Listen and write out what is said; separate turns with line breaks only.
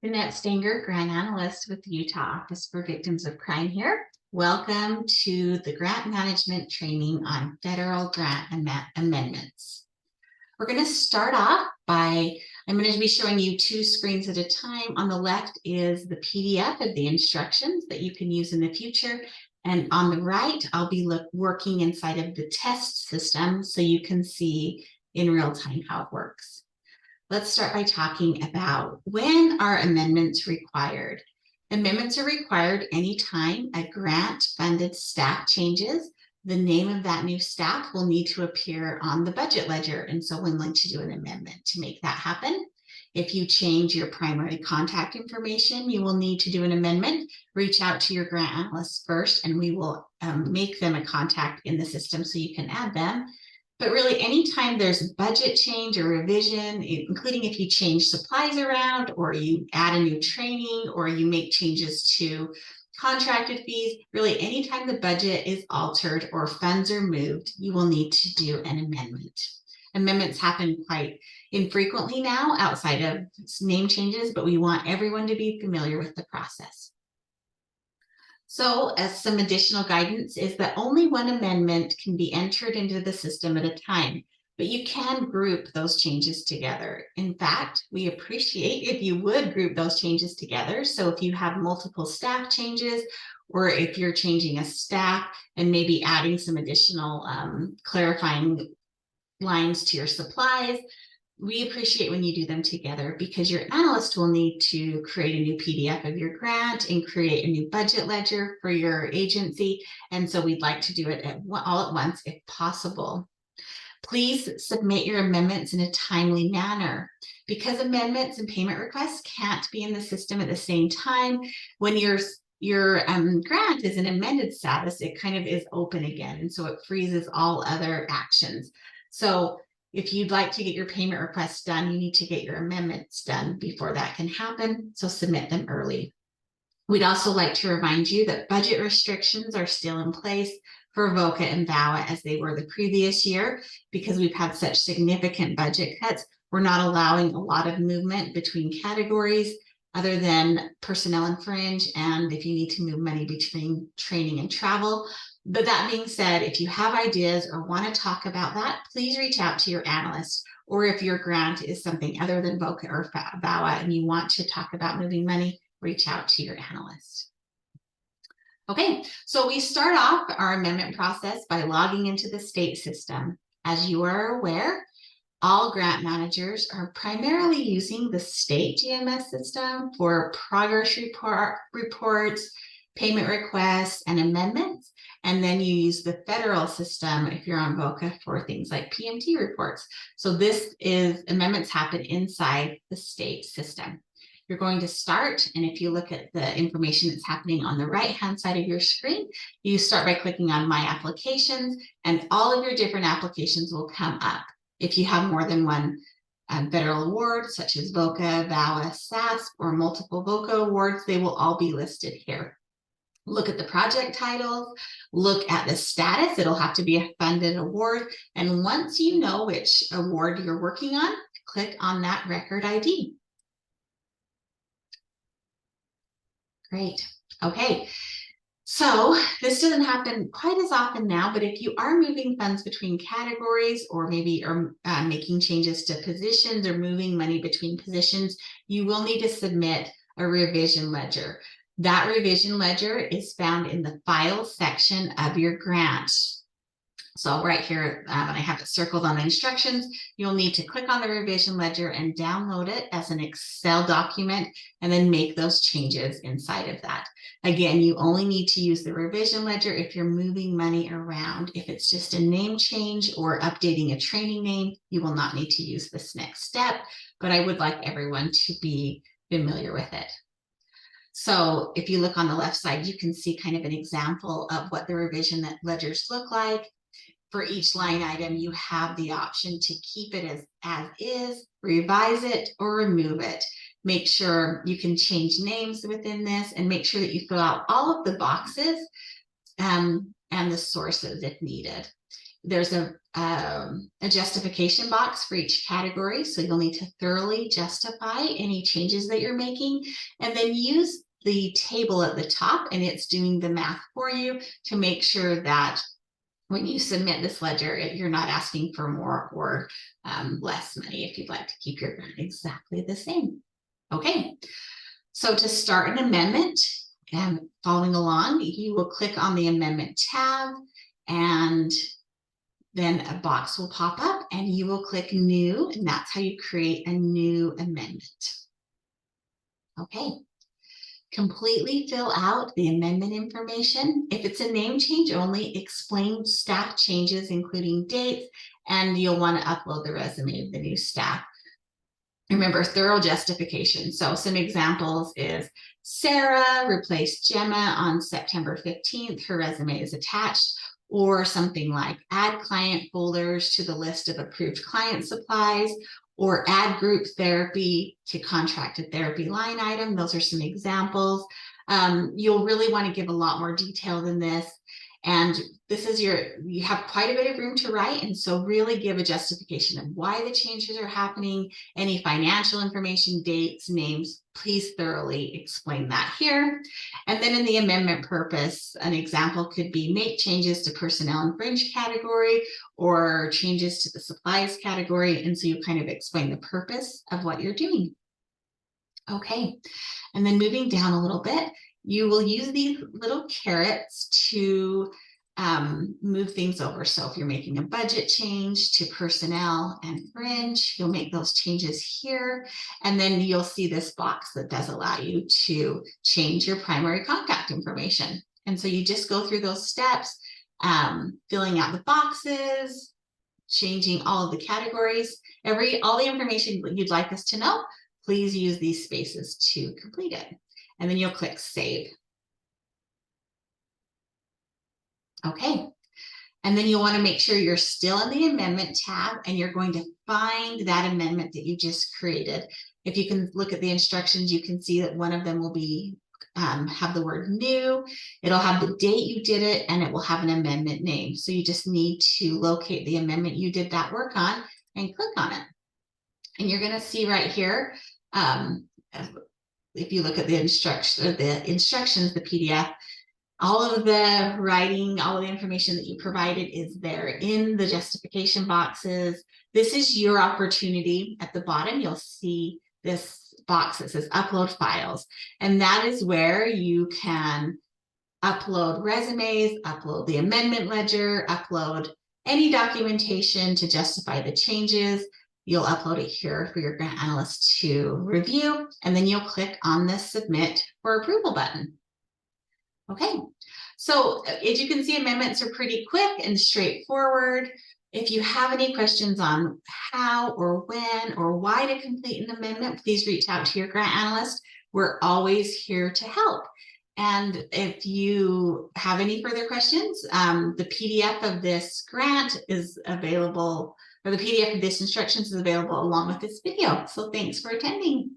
Jeanette Stanger, Grant Analyst with the Utah Office for Victims of Crime here. Welcome to the Grant Management Training on Federal Grant Amendments. We're going to start off by, I'm going to be showing you two screens at a time. On the left is the PDF of the instructions that you can use in the future. And on the right, I'll be working inside of the test system so you can see in real time how it works. Let's start by talking about when are amendments required. Amendments are required anytime a grant-funded staff changes. The name of that new staff will need to appear on the budget ledger, and so we'll need to do an amendment to make that happen. If you change your primary contact information, you will need to do an amendment. Reach out to your grant analyst first, and we will make them a contact in the system so you can add them. But really, anytime there's a budget change or revision, including if you change supplies around or you add a new training or you make changes to contracted fees, really anytime the budget is altered or funds are moved, you will need to do an amendment. Amendments happen quite infrequently now outside of name changes, but we want everyone to be familiar with the process. So as some additional guidance is that only one amendment can be entered into the system at a time, but you can group those changes together. In fact, we appreciate if you would group those changes together. So if you have multiple staff changes, or if you're changing a staff and maybe adding some additional clarifying lines to your supplies, we appreciate when you do them together because your analyst will need to create a new PDF of your grant and create a new budget ledger for your agency. And so we'd like to do it all at once if possible. Please submit your amendments in a timely manner. Because amendments and payment requests can't be in the system at the same time, when your grant is an amended status, it kind of is open again. And so it freezes all other actions. So if you'd like to get your payment requests done, you need to get your amendments done before that can happen. So submit them early. We'd also like to remind you that budget restrictions are still in place for VOCA and VAWA as they were the previous year. Because we've had such significant budget cuts, we're not allowing a lot of movement between categories other than personnel and fringe, and if you need to move money between training and travel. But that being said, if you have ideas or want to talk about that, please reach out to your analyst. Or if your grant is something other than VOCA or VAWA and you want to talk about moving money, reach out to your analyst. Okay, so we start off our amendment process by logging into the state system. As you are aware, all grant managers are primarily using the state GMS system for progress reports, payment requests, and amendments. And then you use the federal system if you're on VOCA for things like PMT reports. So amendments happen inside the state system. You're going to start, and if you look at the information that's happening on the right-hand side of your screen, you start by clicking on My Applications, and all of your different applications will come up. If you have more than one federal award, such as VOCA, VAWA, SASP, or multiple VOCA awards, they will all be listed here. Look at the project titles, look at the status. It'll have to be a funded award. And once you know which award you're working on, click on that record ID. Great. Okay. So this doesn't happen quite as often now, but if you are moving funds between categories or maybe making changes to positions or moving money between positions, you will need to submit a revision ledger. That revision ledger is found in the file section of your grant. So right here, I have it circled on the instructions. You'll need to click on the revision ledger and download it as an Excel document and then make those changes inside of that. Again, you only need to use the revision ledger if you're moving money around. If it's just a name change or updating a training name, you will not need to use this next step, but I would like everyone to be familiar with it. So if you look on the left side, you can see kind of an example of what the revision ledgers look like. For each line item, you have the option to keep it as is, revise it, or remove it. Make sure you can change names within this and make sure that you fill out all of the boxes and the sources if needed. There's a justification box for each category. So you'll need to thoroughly justify any changes that you're making, and then use the table at the top, and it's doing the math for you to make sure that when you submit this ledger, you're not asking for more or less money if you'd like to keep your grant exactly the same. Okay, so to start an amendment and following along, you will click on the amendment tab, and then a box will pop up and you will click new, and that's how you create a new amendment. Okay. Completely fill out the amendment information. If it's a name change only, explain staff changes, including dates, and you'll want to upload the resume of the new staff. Remember, thorough justification. So some examples is Sarah replaced Gemma on September 15th. Her resume is attached. Or something like add client folders to the list of approved client supplies, or add group therapy to contracted therapy line item. Those are some examples. You'll really want to give a lot more detail than this. And this is you have quite a bit of room to write. And so really give a justification of why the changes are happening, any financial information, dates, names. Please thoroughly explain that here. And then in the amendment purpose, an example could be make changes to personnel and fringe category, or changes to the supplies category. And so you kind of explain the purpose of what you're doing. Okay, and then moving down a little bit, you will use these little carrots to move things over. So if you're making a budget change to personnel and fringe, you'll make those changes here. And then you'll see this box that does allow you to change your primary contact information. And so you just go through those steps, filling out the boxes, changing all of the categories, all the information you'd like us to know. Please use these spaces to complete it. And then you'll click Save. Okay. And then you'll want to make sure you're still in the Amendment tab, and you're going to find that amendment that you just created. If you can look at the instructions, you can see that one of them will be have the word new. It'll have the date you did it, and it will have an amendment name. So you just need to locate the amendment you did that work on and click on it. And you're going to see right here, if you look at the instructions, the PDF, all of the writing, all of the information that you provided is there in the justification boxes. This is your opportunity. At the bottom, you'll see this box that says upload files. And that is where you can upload resumes, upload the amendment ledger, upload any documentation to justify the changes. You'll upload it here for your grant analyst to review, and then you'll click on the Submit for Approval button. Okay, so as you can see, amendments are pretty quick and straightforward. If you have any questions on how or when or why to complete an amendment, please reach out to your grant analyst. We're always here to help. And if you have any further questions, the PDF of this grant is available, or the PDF of this instructions is available along with this video. So thanks for attending.